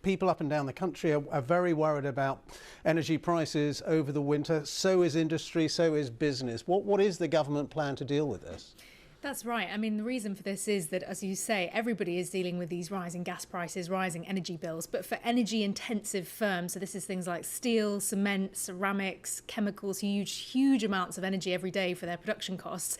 People up and down the country are very worried about energy prices over the winter. So is industry, so is business. What is the government plan to deal with this? That's right. I mean, the reason for this is that, as you say, everybody is dealing with these rising gas prices, rising energy bills. But for energy-intensive firms, so this is things like steel, cement, ceramics, chemicals, huge amounts of energy every day for their production costs,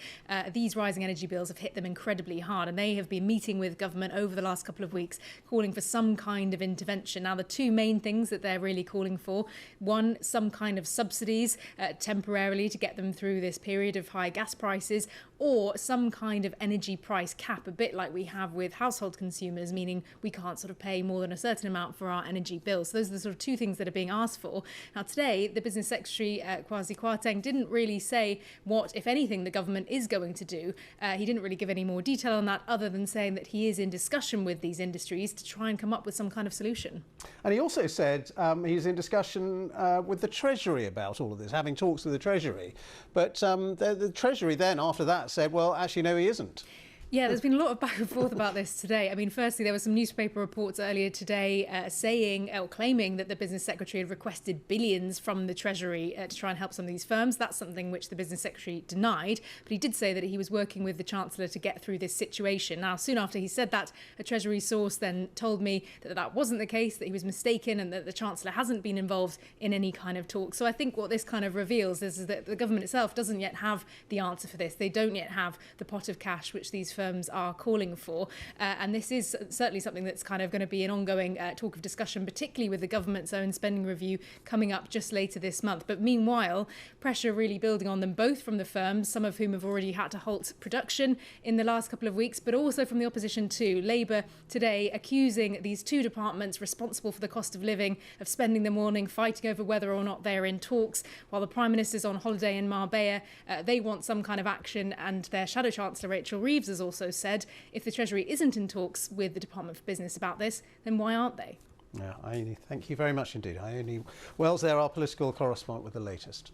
these rising energy bills have hit them incredibly hard. And they have been meeting with government over the last couple of weeks, calling for some kind of intervention. Now, the two main things that they're really calling for, one, some kind of subsidies temporarily to get them through this period of high gas prices, or some kind of energy price cap, a bit like we have with household consumers, meaning we can't sort of pay more than a certain amount for our energy bills. So those are the sort of two things that are being asked for. Now, today, the Business Secretary, Kwasi Kwarteng, didn't really say what, if anything, the government is going to do. He didn't really give any more detail on that, other than saying that he is in discussion with these industries to try and come up with some kind of solution. And he also said he's in discussion with the Treasury about all of this, having talks with the Treasury. But the Treasury then, after that, said, well, actually, no, he isn't. Yeah, there's been a lot of back and forth about this today. I mean, firstly, there were some newspaper reports earlier today saying or claiming that the Business Secretary had requested billions from the Treasury to try and help some of these firms. That's something which the Business Secretary denied. But he did say that he was working with the Chancellor to get through this situation. Now, soon after he said that, a Treasury source then told me that that wasn't the case, that he was mistaken and that the Chancellor hasn't been involved in any kind of talk. So I think what this kind of reveals is that the government itself doesn't yet have the answer for this. They don't yet have the pot of cash which these firms are calling for. And this is certainly something that's kind of going to be an ongoing talk of discussion, particularly with the government's own spending review coming up just later this month. But meanwhile, pressure really building on them, both from the firms, some of whom have already had to halt production in the last couple of weeks, but also from the opposition too. Labour today accusing these two departments responsible for the cost of living of spending the morning fighting over whether or not they're in talks, while the Prime Minister's on holiday in Marbella. They want some kind of action, and their Shadow Chancellor Rachel Reeves has also said if the Treasury isn't in talks with the Department for Business about this, then why aren't they? Yeah, thank you very much indeed. Wells there, our political correspondent with the latest.